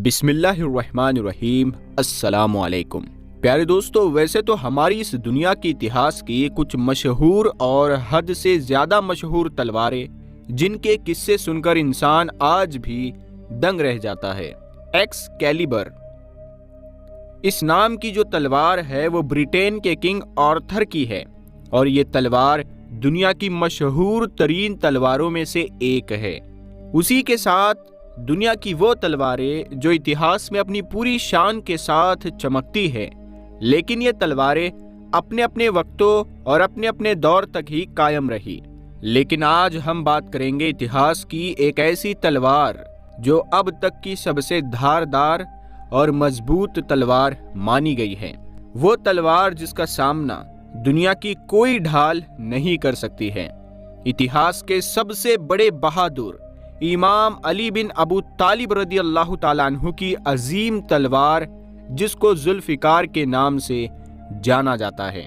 بسم اللہ الرحمن الرحیم۔ السلام علیکم پیارے دوستو، ویسے تو ہماری اس دنیا کی اتہاس کی کچھ مشہور اور حد سے زیادہ مشہور تلواریں جن کے قصے سن کر انسان آج بھی دنگ رہ جاتا ہے۔ ایکسکیلیبر اس نام کی جو تلوار ہے وہ برٹین کے کنگ آرتھر کی ہے، اور یہ تلوار دنیا کی مشہور ترین تلواروں میں سے ایک ہے۔ اسی کے ساتھ دنیا کی وہ تلواریں جو اتہاس میں اپنی پوری شان کے ساتھ چمکتی ہے، لیکن یہ تلواریں اپنے اپنے وقتوں اور اپنے اپنے دور تک ہی قائم رہی۔ لیکن آج ہم بات کریں گے اتہاس کی ایک ایسی تلوار جو اب تک کی سب سے دھاردار اور مضبوط تلوار مانی گئی ہے۔ وہ تلوار جس کا سامنا دنیا کی کوئی ڈھال نہیں کر سکتی ہے۔ اتہاس کے سب سے بڑے بہادر امام علی بن ابو طالب رضی اللہ تعالیٰ عنہ کی عظیم تلوار جس کو ذوالفقار کے نام سے جانا جاتا ہے۔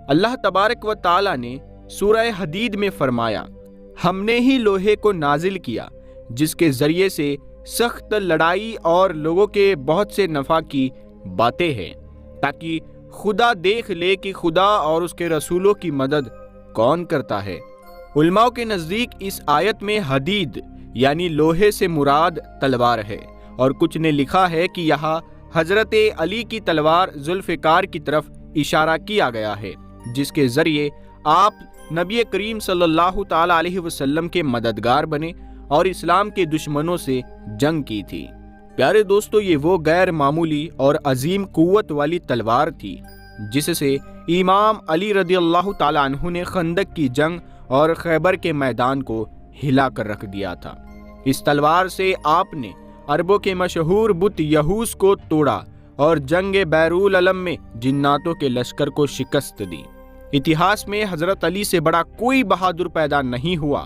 اللہ تبارک و تعالیٰ نے سورہ حدید میں فرمایا، ہم نے ہی لوہے کو نازل کیا جس کے ذریعے سے سخت لڑائی اور لوگوں کے بہت سے نفع کی باتیں ہیں، تاکہ خدا دیکھ لے کہ خدا اور اس کے رسولوں کی مدد کون کرتا ہے۔ علماء کے نزدیک اس آیت میں حدید یعنی لوہے سے مراد تلوار ہے، اور کچھ نے لکھا ہے کہ یہاں حضرت علی کی تلوار ذوالفقار کی طرف اشارہ کیا گیا ہے، جس کے ذریعے آپ نبی کریم صلی اللہ تعالی علیہ وسلم کے مددگار بنے اور اسلام کے دشمنوں سے جنگ کی تھی۔ پیارے دوستو، یہ وہ غیر معمولی اور عظیم قوت والی تلوار تھی جس سے امام علی رضی اللہ تعالی عنہ نے خندق کی جنگ اور خیبر کے میدان کو ہلا کر رکھ دیا تھا۔ اس تلوار سے آپ نے عربوں کے مشہور بت یہوس کو توڑا اور جنگ بیرالعلم میں جناتوں کے لشکر کو شکست دی۔ اتہاس میں حضرت علی سے بڑا کوئی بہادر پیدا نہیں ہوا،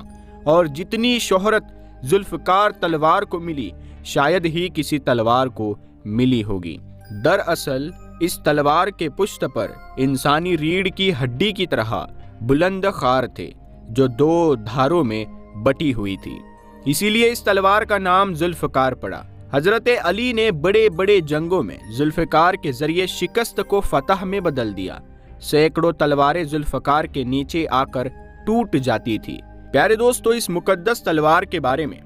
اور جتنی شہرت ذوالفقار تلوار کو ملی شاید ہی کسی تلوار کو ملی ہوگی۔ دراصل اس تلوار کے پشت پر انسانی ریڑھ کی ہڈی کی طرح بلند خار تھے جو دو دھاروں میں بٹی ہوئی تھی، اسی لیے اس تلوار کا نام ذوالفقار پڑا۔ حضرت علی نے بڑے بڑے جنگوں میں ذوالفقار کے ذریعے شکست کو فتح میں بدل دیا۔ سینکڑوں تلواریں ذوالفقار کے نیچے آ کر ٹوٹ جاتی تھی۔ پیارے دوستو، اس مقدس تلوار کے بارے میں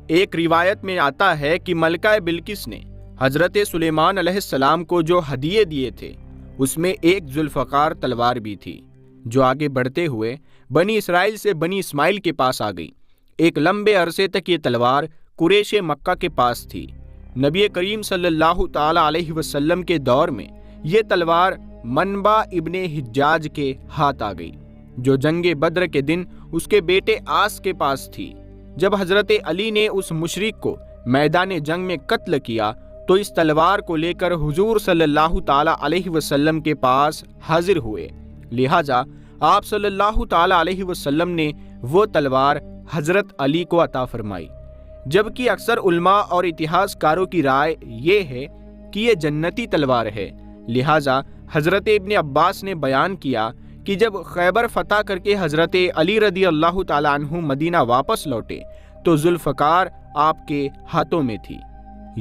ایک روایت میں آتا ہے کہ ملکہ بلقیس نے حضرت سلیمان علیہ السلام کو جو ہدیے دیے تھے اس میں ایک ذوالفقار تلوار بھی تھی، جو آگے بڑھتے ہوئے بنی اسرائیل سے بنی اسماعیل کے پاس آ گئی۔ ایک لمبے عرصے تک یہ تلوار قریش مکہ کے پاس تھی۔ نبی کریم صلی اللہ تعالی علیہ وسلم کے دور میں یہ تلوار منبع ابن حجاج کے ہاتھ آ گئی، جو جنگ بدر کے دن اس کے بیٹے آس کے پاس تھی۔ جب حضرت علی نے اس مشرک کو میدان جنگ میں قتل کیا تو اس تلوار کو لے کر حضور صلی اللہ تعالی علیہ وسلم کے پاس حاضر ہوئے، لہٰذا آپ صلی اللہ تعالی علیہ وسلم نے وہ تلوار حضرت علی کو عطا فرمائی۔ جبکہ اکثر علماء اور اتہاس کاروں کی رائے یہ ہے کہ یہ جنتی تلوار ہے، لہٰذا حضرت ابن عباس نے بیان کیا کہ جب خیبر فتح کر کے حضرت علی رضی اللہ تعالی عنہ مدینہ واپس لوٹے تو ذوالفقار آپ کے ہاتھوں میں تھی۔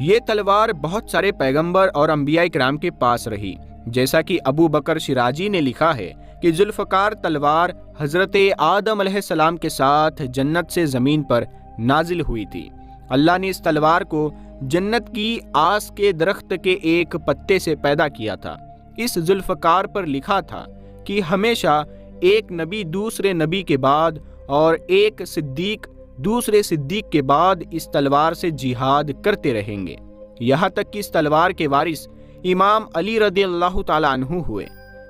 یہ تلوار بہت سارے پیغمبر اور انبیاء کرام کے پاس رہی، جیسا کہ ابو بکر شیرازی نے لکھا ہے کہ ذوالفقار تلوار حضرت آدم علیہ السلام کے ساتھ جنت سے زمین پر نازل ہوئی تھی۔ اللہ نے اس تلوار کو جنت کی آس کے درخت کے ایک پتے سے پیدا کیا تھا۔ اس ذوالفقار پر لکھا تھا کہ ہمیشہ ایک نبی دوسرے نبی کے بعد اور ایک صدیق دوسرے صدیق کے بعد اس تلوار سے جہاد کرتے رہیں گے، یہاں تک کہ اس تلوار کے وارث امام علی رضی اللہ تعالی عنہ ہوئے۔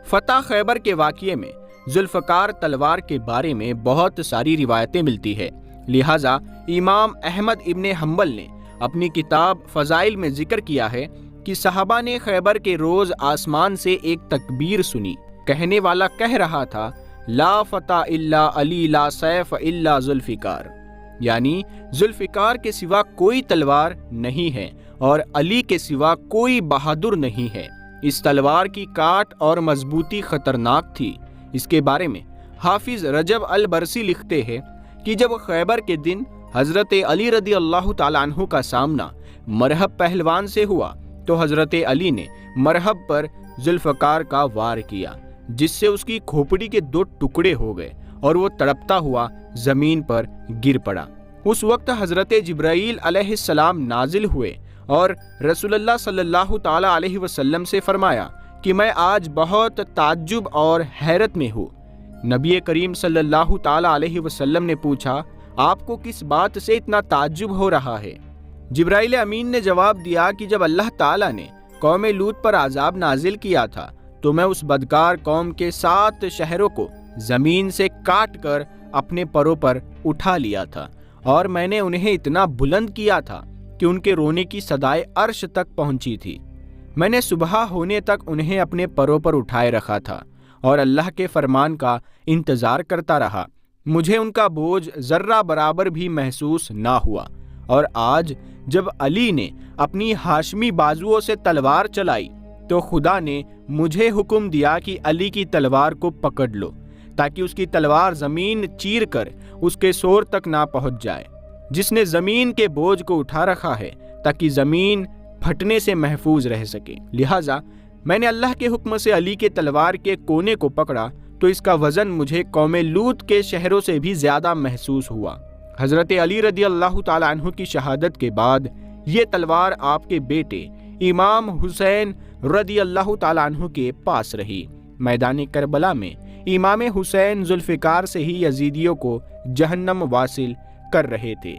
فتح خیبر کے واقعے میں ذوالفقار تلوار کے بارے میں بہت ساری روایتیں ملتی ہے، لہٰذا امام احمد ابن حنبل نے اپنی کتاب فضائل میں ذکر کیا ہے کہ صحابہ نے خیبر کے روز آسمان سے ایک تکبیر سنی، کہنے والا کہہ رہا تھا، لا فتح الا علی لا سیف الا ذوالفقار، یعنی ذوالفقار کے سوا کوئی تلوار نہیں ہے اور علی کے سوا کوئی بہادر نہیں ہے۔ اس تلوار کی کاٹ اور مضبوطی خطرناک تھی۔ اس کے بارے میں حافظ رجب البرسی لکھتے ہیں کہ جب خیبر کے دن حضرت علی رضی اللہ تعالیٰ عنہ کا سامنا مرہب پہلوان سے ہوا تو حضرت علی نے مرہب پر ذوالفقار کا وار کیا، جس سے اس کی کھوپڑی کے 2 ٹکڑے ہو گئے اور وہ تڑپتا ہوا زمین پر گر پڑا۔ اس وقت حضرت جبرائیل علیہ السلام نازل ہوئے اور رسول اللہ صلی اللہ تعالیٰ علیہ وسلم سے فرمایا کہ میں آج بہت تعجب اور حیرت میں ہوں۔ نبی کریم صلی اللہ تعالیٰ علیہ وسلم نے پوچھا، آپ کو کس بات سے اتنا تعجب ہو رہا ہے؟ جبرائیل امین نے جواب دیا کہ جب اللہ تعالیٰ نے قوم لوط پر عذاب نازل کیا تھا تو میں اس بدکار قوم کے 7 شہروں کو زمین سے کاٹ کر اپنے پروں پر اٹھا لیا تھا، اور میں نے انہیں اتنا بلند کیا تھا کہ ان کے رونے کی صدائے عرش تک پہنچی تھی۔ میں نے صبح ہونے تک انہیں اپنے پروں پر اٹھائے رکھا تھا اور اللہ کے فرمان کا انتظار کرتا رہا۔ مجھے ان کا بوجھ ذرہ برابر بھی محسوس نہ ہوا، اور آج جب علی نے اپنی ہاشمی بازوؤں سے تلوار چلائی تو خدا نے مجھے حکم دیا کہ علی کی تلوار کو پکڑ لو، تاکہ اس کی تلوار زمین چیر کر اس کے سور تک نہ پہنچ جائے، جس نے زمین کے بوجھ کو اٹھا رکھا ہے تاکہ زمین پھٹنے سے محفوظ رہ سکے۔ لہٰذا میں نے اللہ کے حکم سے علی کے تلوار کے کونے کو پکڑا تو اس کا وزن مجھے قوم لوط کے شہروں سے بھی زیادہ محسوس ہوا۔ حضرت علی رضی اللہ تعالیٰ عنہ کی شہادت کے بعد یہ تلوار آپ کے بیٹے امام حسین رضی اللہ تعالیٰ عنہ کے پاس رہی۔ میدان کربلا میں امام حسین ذوالفقار سے ہی یزیدیوں کو جہنم واصل کر رہے تھے۔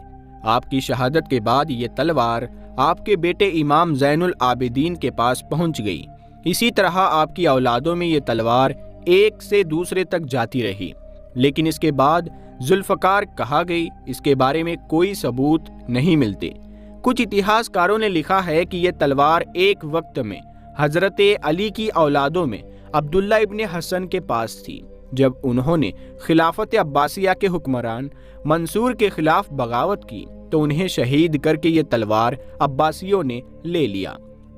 آپ کی شہادت کے بعد یہ تلوار آپ کے بیٹے امام زین العابدین کے پاس پہنچ گئی۔ اسی طرح آپ کی اولادوں میں یہ تلوار ایک سے دوسرے تک جاتی رہی، لیکن اس کے بعد ذوالفقار کہا گئی، اس کے بارے میں کوئی ثبوت نہیں ملتے۔ کچھ اتہاس کاروں نے لکھا ہے کہ یہ تلوار ایک وقت میں حضرت علی کی اولادوں میں عبداللہ ابن حسن کے پاس تھی۔ جب انہوں نے خلافت عباسیہ کے حکمران منصور کے خلاف بغاوت کی تو انہیں شہید کر کے یہ تلوار عباسیوں نے لے لیا۔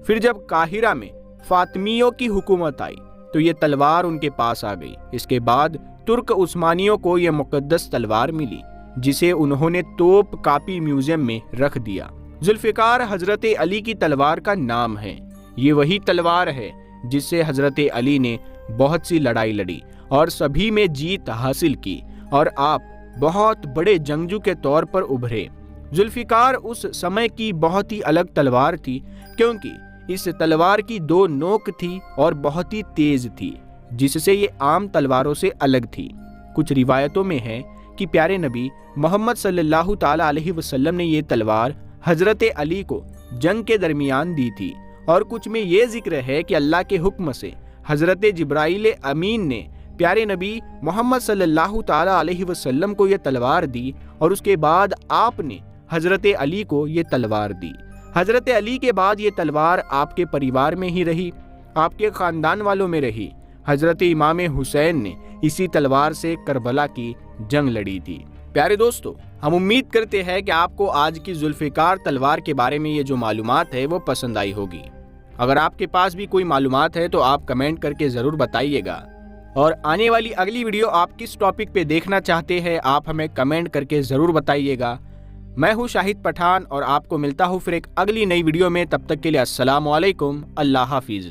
پھر جب قاہرہ میں فاطمیوں کی حکومت آئی تو یہ تلوار ان کے پاس آ گئی۔ اس کے بعد ترک عثمانیوں کو یہ مقدس تلوار ملی، جسے انہوں نے توپ کاپی میوزیم میں رکھ دیا۔ ذوالفقار حضرت علی کی تلوار کا نام ہے۔ یہ وہی تلوار ہے جس سے حضرت علی نے بہت سی لڑائی لڑی اور سبھی میں جیت حاصل کی، اور آپ بہت بڑے جنگجو کے طور پر ابھرے۔ ذوالفقار اس سمے کی بہت ہی الگ تلوار تھی، کیونکہ اس تلوار کی 2 نوک تھی اور بہت ہی تیز تھی، جس سے یہ عام تلواروں سے الگ تھی۔ کچھ روایتوں میں ہے کہ پیارے نبی محمد صلی اللہ تعالیٰ علیہ وسلم نے یہ تلوار حضرت علی کو جنگ کے درمیان دی تھی، اور کچھ میں یہ ذکر ہے کہ اللہ کے حکم سے حضرت جبرائیل امین نے پیارے نبی محمد صلی اللہ تعالیٰ علیہ وسلم کو یہ تلوار دی، اور اس کے بعد آپ نے حضرت علی کو یہ تلوار دی۔ حضرت علی کے بعد یہ تلوار آپ کے پریوار میں ہی رہی، آپ کے خاندان والوں میں رہی۔ حضرت امام حسین نے اسی تلوار سے کربلا کی جنگ لڑی تھی۔ پیارے دوستو، ہم امید کرتے ہیں کہ آپ کو آج کی ذوالفقار تلوار کے بارے میں یہ جو معلومات ہے وہ پسند آئی ہوگی۔ اگر آپ کے پاس بھی کوئی معلومات ہے تو آپ کمنٹ کر کے ضرور بتائیے گا، اور آنے والی اگلی ویڈیو آپ کس ٹاپک پہ دیکھنا چاہتے ہیں آپ ہمیں کمنٹ کر کے ضرور بتائیے گا۔ میں ہوں شاہد پٹھان، اور آپ کو ملتا ہوں پھر ایک اگلی نئی ویڈیو میں۔ تب تک کے لیے السلام علیکم، اللہ حافظ۔